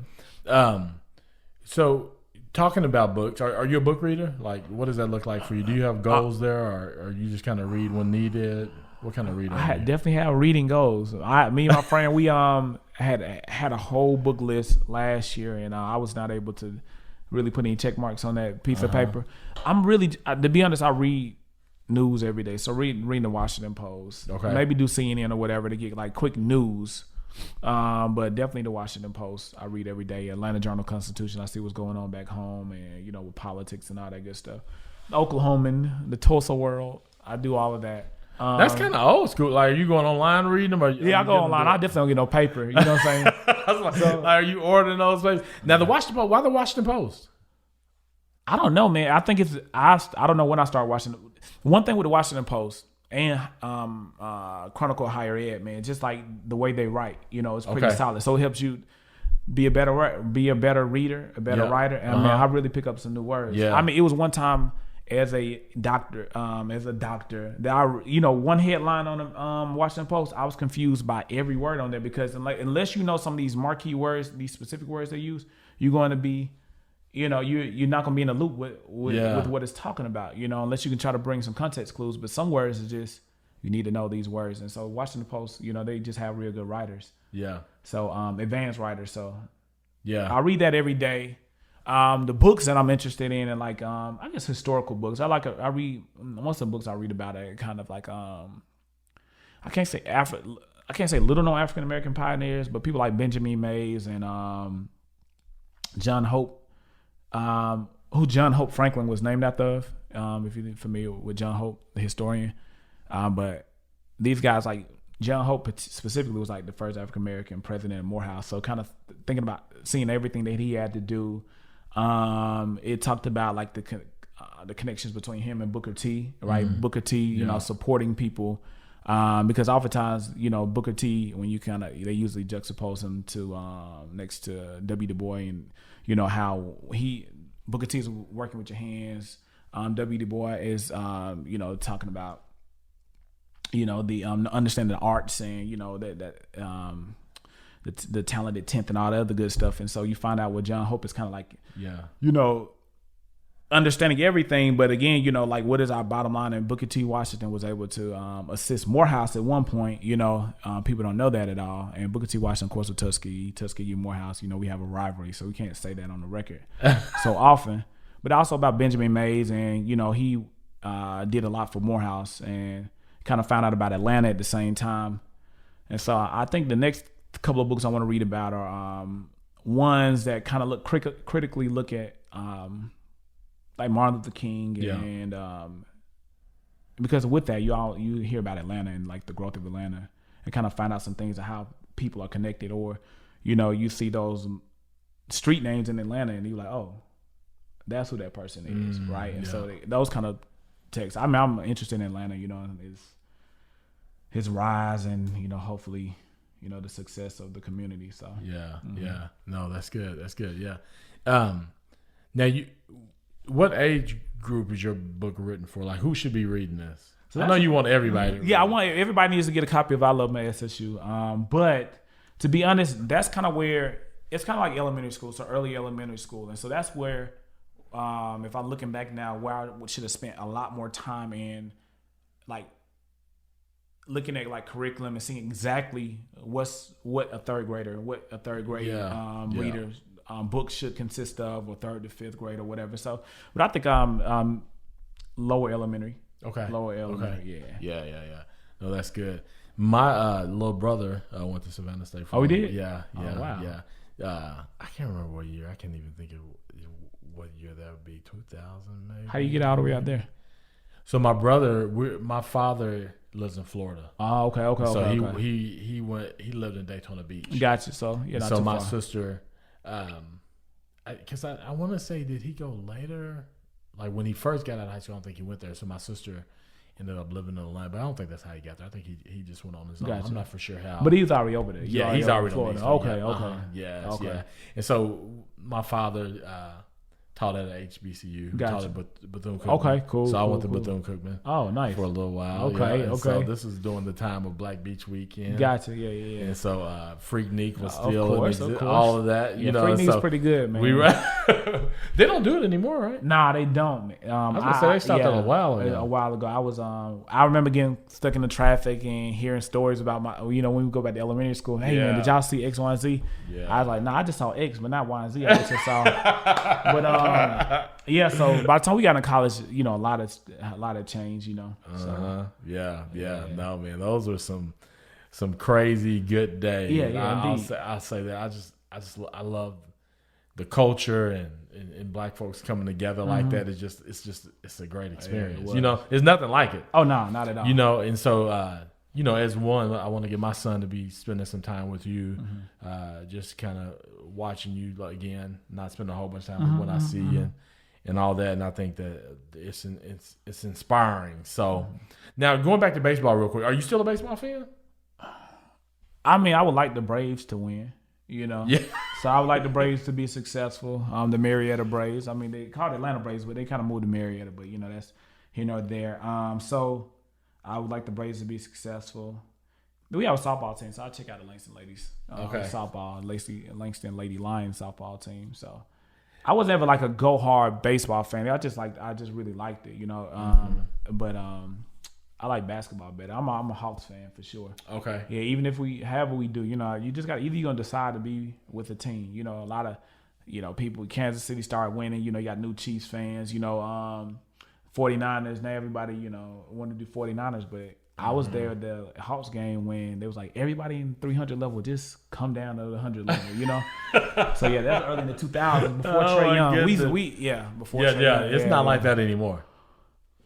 So talking about books, are you a book reader? Like, what does that look like for you? Do you have goals there, or you just kind of read when needed? What kind of reading? I definitely have reading goals. Me and my friend, we had a whole book list last year, and I was not able to really put any check marks on that piece of paper. I'm really, to be honest, I read news every day. So reading the Washington Post, maybe do CNN or whatever to get like quick news. But definitely the Washington Post I read every day. Atlanta Journal-Constitution, I see what's going on back home, and with politics and all that good stuff. The Oklahoman, the Tulsa World, I do all of that. That's kind of old school. Like, are you going online reading them? I go online. I definitely don't get no paper. You know what I'm saying? Are you ordering those papers? Now, the Washington Post. Why the Washington Post? I don't know, man. I think I don't know when I started watching. One thing with the Washington Post and Chronicle of Higher Ed, man, just like the way they write, it's pretty solid. So it helps you be a better reader, a better writer. And man, I really pick up some new words. Yeah. I mean, it was one time. As a doctor, that one headline on the Washington Post, I was confused by every word on there because unless you know some of these marquee words, these specific words they use, you're going to be, you're not going to be in the loop with what it's talking about, unless you can try to bring some context clues. But some words is just you need to know these words, and so Washington Post, they just have real good writers. Yeah. So advanced writers. So yeah, I read that every day. The books that I'm interested in, and like I guess historical books. I read most of the books I read about it kind of like I can't say little known African American pioneers, but people like Benjamin Mays and John Hope, who John Hope Franklin was named after. If you're familiar with John Hope, the historian, but these guys like John Hope specifically was like the first African American president of Morehouse. So kind of thinking about seeing everything that he had to do. It talked about like the connections between him and Booker T, right? Booker T, supporting people, because oftentimes, Booker T, when you they usually juxtapose him to next to W. Du Bois, and how Booker T is working with your hands. W. Du Bois is talking about the understanding the arts and the talented 10th and all the other good stuff. And so you find out what John Hope is kind of like, understanding everything. But again, you know, like what is our bottom line? And Booker T. Washington was able to assist Morehouse at one point. You know, people don't know that at all. And Booker T. Washington, of course, with Tuskegee, Morehouse. You know, we have a rivalry, so we can't say that on the record so often. But also about Benjamin Mays, and you know, he did a lot for Morehouse, and kind of found out about Atlanta at the same time. And so I think the next couple of books I want to read about are ones that kind of critically look at like Martin Luther King, and because with that you hear about Atlanta and like the growth of Atlanta, and kind of find out some things of how people are connected, or you know, you see those street names in Atlanta and you're like, oh, that's who that person is, right? And so those kind of texts. I mean, I'm interested in Atlanta, you know, his rise, and you know, hopefully, you know, the success of the community. So no, that's good. Now what age group is your book written for? Like, who should be reading this? So I know you want everybody to read. I want everybody needs to get a copy of I Love My SSU. But to be honest, that's kind of where it's kind of like elementary school, so early elementary school, and so that's where if I'm looking back now, where I should have spent a lot more time in, like, looking at like curriculum and seeing exactly what a third grade reader books should consist of, or third to fifth grade or whatever. So, but I think lower elementary. Okay. Lower elementary. Okay. Yeah. No, that's good. My little brother went to Savannah State. Oh, he did? Yeah. Oh, wow. Yeah. I can't remember what year. I can't even think of what year that would be. 2000 maybe. How do you get all the way out there? So my father lives in Florida. Oh, okay. So okay. he lived in Daytona Beach. Gotcha. So so my sister, because I want to say, did he go later? Like when he first got out of high school, I don't think he went there. So my sister ended up living in Atlanta, but I don't think that's how he got there. I think he just went on his own. Gotcha. I'm not for sure how. But he was already over there. He's already on Florida. Okay. Yeah. And so my father taught at HBCU. Gotcha. Taught at Bethune-Cookman. Okay, cool. So I went to cool. Bethune-Cookman. Oh, nice. For a little while. Okay. So this was during the time of Black Beach Weekend. Gotcha. Yeah. And so Freaknik was still of course. all of that. You know, Freaknik's pretty good, man. They don't do it anymore, right? Nah, they don't. I was gonna say they stopped that a while ago. A while ago, I was. I remember getting stuck in the traffic and hearing stories about my. You know, when we go back to elementary school. Hey man, did y'all see X, Y, and Z? Yeah. I was like, nah, I just saw X, but not Y and Z. I just saw. But so by the time we got in college, you know, a lot of change. You know. So. Yeah. No, man, those were some crazy good days. Yeah, indeed. I'll say that. I love the culture and black folks coming together like that. It's a great experience. Yeah, you know, there's nothing like it. Oh no, not at all. You know, and so you know, as one, I want to get my son to be spending some time with you, just kind of watching you again, not spending a whole bunch of time with what I see and all that. And I think that it's inspiring. So now going back to baseball real quick, are you still a baseball fan? I mean, I would like the Braves to win. You know, So I would like the Braves to be successful. The Marietta Braves. I mean, they called Atlanta Braves, but they kind of moved to Marietta. But you know, that's here nor there. So I would like the Braves to be successful. We have a softball team, so I check out the Langston ladies. Softball, Langston Lady Lions softball team. So I was never like a go hard baseball fan. I just really liked it. You know, but I like basketball better. I'm a Hawks fan for sure. Okay. Yeah, even if however we do, you know, you just got either you're gonna decide to be with a team. You know, a lot of, you know, people. Kansas City started winning. You know, you got new Chiefs fans. You know, 49ers. Now everybody, you know, want to do 49ers, but I was there at the Hawks game when there was like everybody in 300 level just come down to the 100 level. You know. So yeah, that's early in the 2000s before Trae Young. Before Trae Young. It's not like that anymore.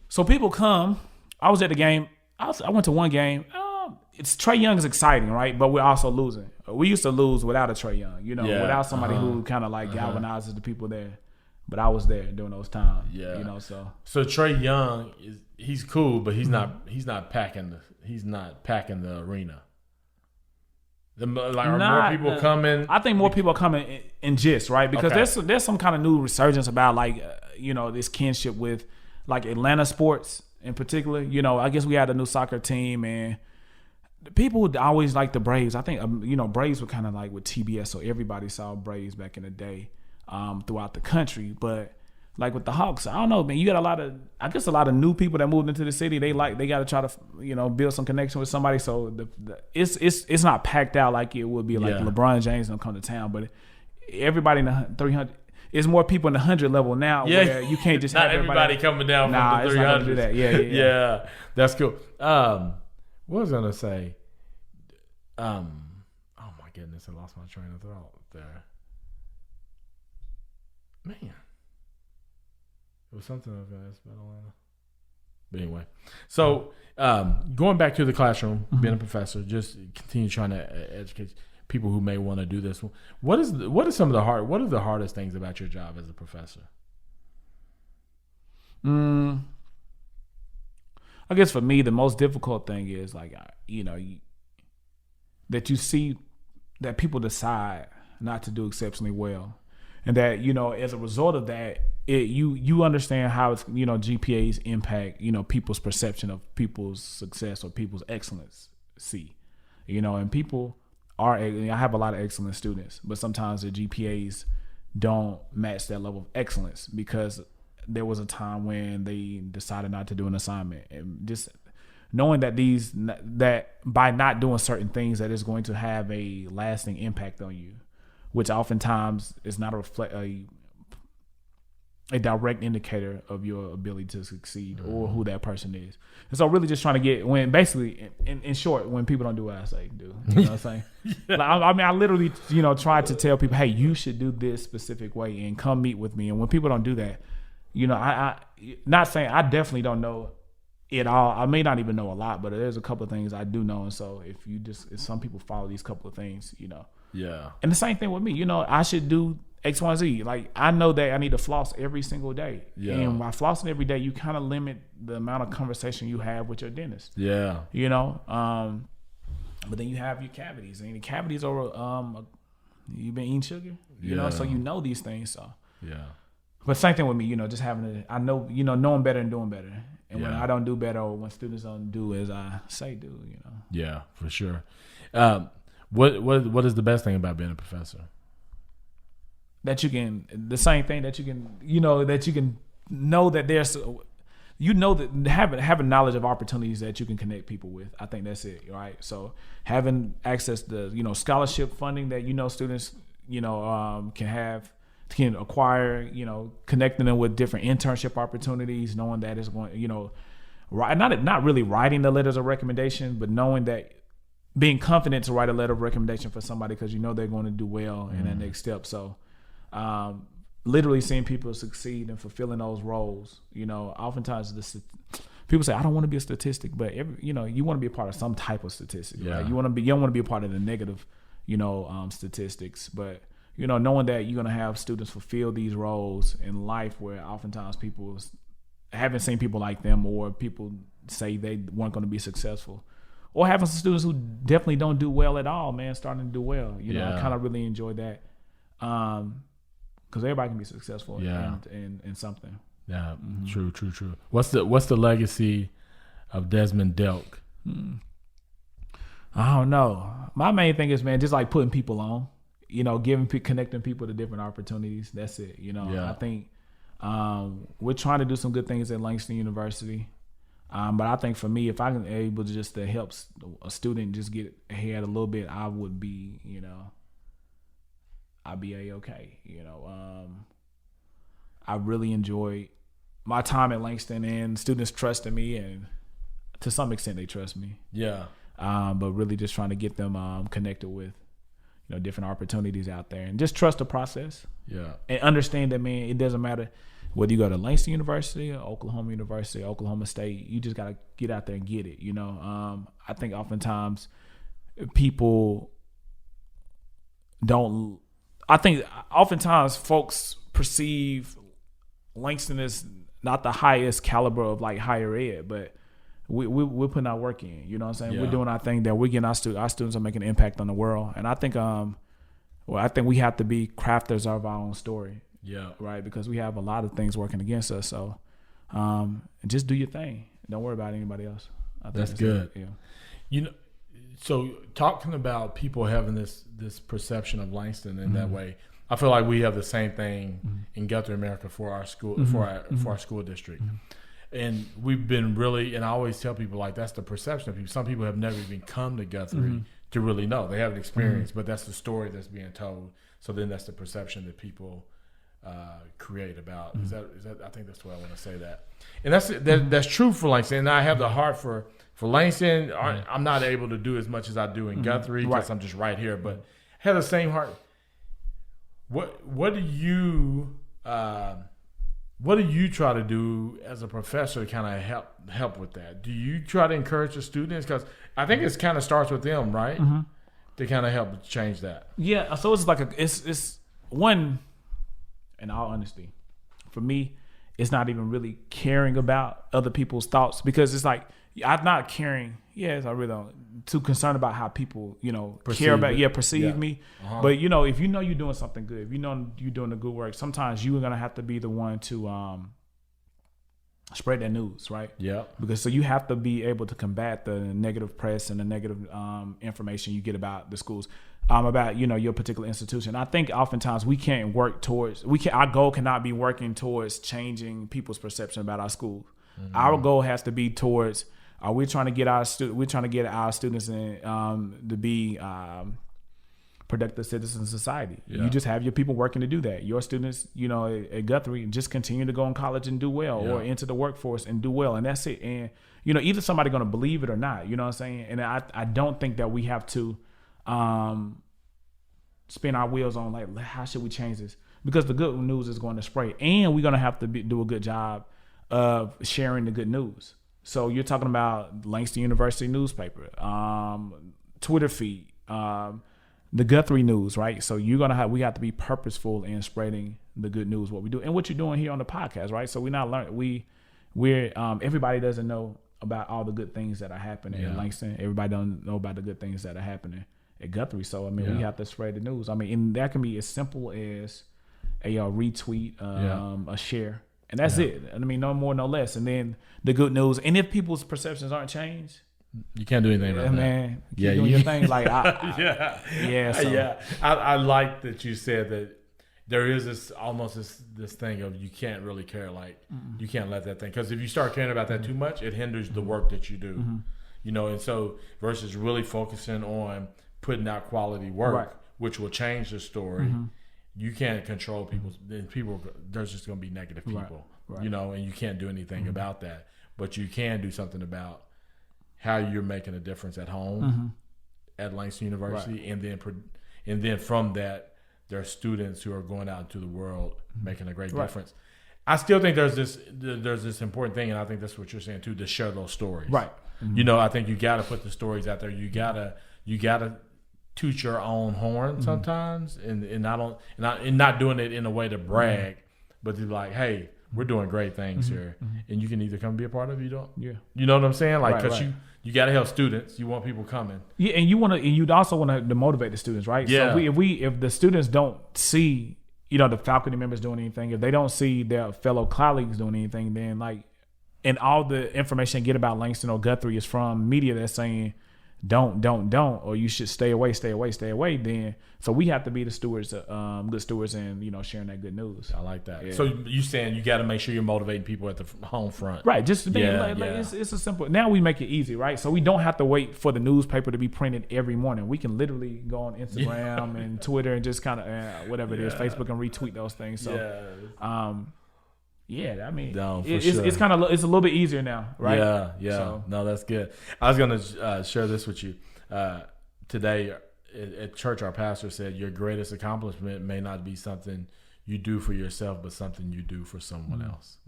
So people come. I was at the game. I went to one game. It's Trae Young is exciting, right? But we're also losing. We used to lose without a Trae Young, you know, without somebody who kind of like galvanizes the people there. But I was there during those times. Yeah, you know. So Trae Young he's cool, but he's not packing the arena. More people coming? I think more people are coming in gist, right? Because there's some kind of new resurgence about like you know, this kinship with like Atlanta sports. In particular, you know, I guess we had a new soccer team, and the people would always like the Braves. I think, you know, Braves were kind of like with TBS, so everybody saw Braves back in the day throughout the country. But like with the Hawks, I don't know, man. You got a lot of new people that moved into the city. They got to try to, build some connection with somebody. So it's not packed out like it would be like LeBron James don't come to town, but everybody in the 300. It's more people in the 100 level now. Where you can't just not have everybody coming down from the 300. It's not gonna do that. Yeah. That's cool. What was I gonna say? Oh my goodness, I lost my train of thought there. Man, it was something I was gonna ask about Atlanta. But anyway, so going back to the classroom, being a professor, just continue trying to educate people who may want to do this. What are the hardest things about your job as a professor? I guess for me, the most difficult thing is like, that you see that people decide not to do exceptionally well. And that, as a result of that, you understand how it's, GPAs impact, people's perception of people's success or people's excellence. And people I have a lot of excellent students, but sometimes the GPAs don't match that level of excellence because there was a time when they decided not to do an assignment, and just knowing that by not doing certain things that is going to have a lasting impact on you, which oftentimes is not a direct indicator of your ability to succeed or who that person is. And so really just trying to get, when basically in short, when people don't do what I say do, you know what I'm saying? Like, I literally, try to tell people, hey, you should do this specific way and come meet with me. And when people don't do that, I not saying I definitely don't know it all. I may not even know a lot, but there's a couple of things I do know. And so if some people follow these couple of things, Yeah. And the same thing with me, I should do X, Y, Z. Like, I know that I need to floss every single day. Yeah. And by flossing every day, you kind of limit the amount of conversation you have with your dentist. Yeah. But then you have your cavities. And the cavities are, you've been eating sugar, so these things. So, yeah. But same thing with me, just knowing better and doing better. And when I don't do better, or when students don't do as I say do, Yeah, for sure. What is the best thing about being a professor? That you can, the same thing that you can, that you can know that there's, that having knowledge of opportunities that you can connect people with. I think that's it, right? So having access to, scholarship funding that, students, can acquire, connecting them with different internship opportunities, knowing that it's going, not really writing the letters of recommendation, but knowing that, being confident to write a letter of recommendation for somebody because they're going to do well in that next step. So literally seeing people succeed and fulfilling those roles, oftentimes people say, I don't want to be a statistic, but you want to be a part of some type of statistic. Yeah. Right? You don't want to be a part of the negative, statistics, but knowing that you're going to have students fulfill these roles in life where oftentimes people haven't seen people like them, or people say they weren't going to be successful. Or having some students who definitely don't do well at all, man, starting to do well. I kind of really enjoy that. Because everybody can be successful in something. Yeah, True. What's the legacy of Desmond Delk? I don't know. My main thing is, man, just like putting people on, connecting people to different opportunities. That's it. I think we're trying to do some good things at LANGSTON University. But I think for me, if I can able to just to help a student just get ahead a little bit, I would be, I'd be A-okay. I really enjoyed my time at LANGSTON, and students trusted me, and to some extent they trust me. Yeah. But really just trying to get them connected with, different opportunities out there, and just trust the process. Yeah. And understand that, man, it doesn't matter whether you go to LANGSTON University or Oklahoma University, Oklahoma State, you just got to get out there and get it. I think oftentimes people don't. I think oftentimes folks perceive LANGSTON as not the highest caliber of like higher ed, but we're putting our work in. You know what I'm saying? Yeah. We're doing our thing that we're getting our students are making an impact on the world. And I think I think we have to be crafters of our own story. Yeah. Right. Because we have a lot of things working against us. So just do your thing. Don't worry about anybody else. I think that's good. Yeah. So talking about people having this perception of LANGSTON in that way, I feel like we have the same thing in Guthrie, America for our school for our school district. And we've been really, and I always tell people, like, that's the perception of people. Some people have never even come to Guthrie to really know. They haven't experienced, but that's the story that's being told. So then that's the perception that people create about. Is that? I think that's the way I want to say that. And that's true for Langston. And I have the heart for Langston. I'm not able to do as much as I do in Guthrie because I'm just right here. But I have the same heart. What do you try to do as a professor to kind of help with that? Do you try to encourage the students? Because I think it kind of starts with them, right? To kind of help change that. Yeah. So it's like it's one. In all honesty, for me, it's not even really caring about other people's thoughts, because it's like I'm not caring. Yes, I really don't. Too concerned about how people, care about perceive me. But if you know you're doing something good, if you know you're doing the good work, sometimes you're gonna have to be the one to spread that news, right? Yeah. Because so you have to be able to combat the negative press and the negative information you get about the schools, about your particular institution. I think oftentimes we can't work towards our goal cannot be working towards changing people's perception about our schools. Our goal has to be towards we're trying to get our students to be productive citizens of society. You just have your people working to do that. Your students, at Guthrie, just continue to go in college and do well, or into the workforce and do well, and that's it. And either somebody's going to believe it or not. You know what I'm saying? And I don't think that we have to spin our wheels on like, how should we change this? Because the good news is going to spread, and we're going to have to do a good job of sharing the good news. So you're talking about LANGSTON University newspaper, Twitter feed, the Guthrie news, right? So we have to be purposeful in spreading the good news, what we do, and what you're doing here on the podcast, right? So we're not learning. We're everybody doesn't know about all the good things that are happening at LANGSTON. Everybody don't know about the good things that are happening at Guthrie. So we have to spread the news. And that can be as simple as a retweet, a share, and that's it. No more, no less. And then the good news. And if people's perceptions aren't changed, you can't do anything about that. Man, keep doing your thing. Like, I like that you said that there is this thing of you can't really care. Like, you can't let that thing, because if you start caring about that too much, it hinders the work that you do. And so versus really focusing on putting out quality work, which will change the story. You can't control there's just going to be negative people, and you can't do anything about that. But you can do something about how you're making a difference at home at LANGSTON University, and then from that, there are students who are going out into the world making a great difference. I still think there's this important thing, and I think that's what you're saying too, to share those stories. Right. I think you got to put the stories out there. You gotta toot your own horn sometimes, and not doing it in a way to brag, but to be like, hey, we're doing great things here, and you can either come be a part of it, you don't. Yeah. You know what I'm saying? Like, because you got to help students. You want people coming. Yeah, and you'd also want to motivate the students, right? Yeah. So if the students don't see, the faculty members doing anything, if they don't see their fellow colleagues doing anything, then and all the information they get about LANGSTON or Guthrie is from media that's saying, don't, or you should stay away. Then, so we have to be the stewards, good stewards, and being sharing that good news. I like that. Yeah. So you saying you got to make sure you're motivating people at the home front, right? Just being it's a simple. Now we make it easy, right? So we don't have to wait for the newspaper to be printed every morning. We can literally go on Instagram and Twitter and just kind of whatever it is, Facebook, and retweet those things. So, it's kind of it's a little bit easier now, right? Yeah. So, no, that's good. I was gonna share this with you today at church. Our pastor said your greatest accomplishment may not be something you do for yourself, but something you do for someone else.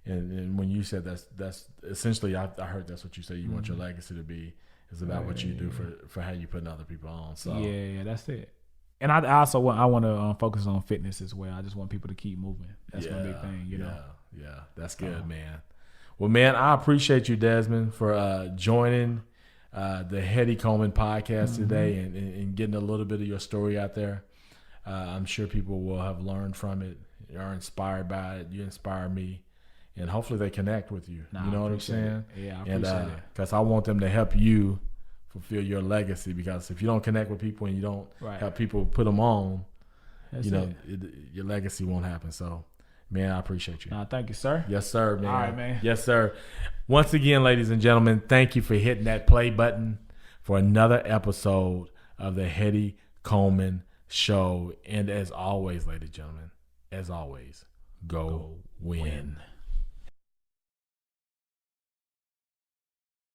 And when you said that's essentially, I heard that's what you said. You want your legacy to be is about what you do for how you putting other people on. So that's it. And I also want to focus on fitness as well. I just want people to keep moving. That's my big thing, Yeah, that's good, man. Well, man, I appreciate you, Desmond, for joining the Hetty Coleman podcast today and getting a little bit of your story out there. I'm sure people will have learned from it, are inspired by it. You inspire me, and hopefully they connect with you. You know what I'm saying? Yeah, I appreciate it. Because I want them to help you fulfill your legacy, because if you don't connect with people and you don't help people put them on, your legacy won't happen. So, man, I appreciate you. Thank you, sir. Yes, sir, man. All right, man. Yes, sir. Once again, ladies and gentlemen, thank you for hitting that play button for another episode of the Hetty Coleman Show. And as always, ladies and gentlemen, go win.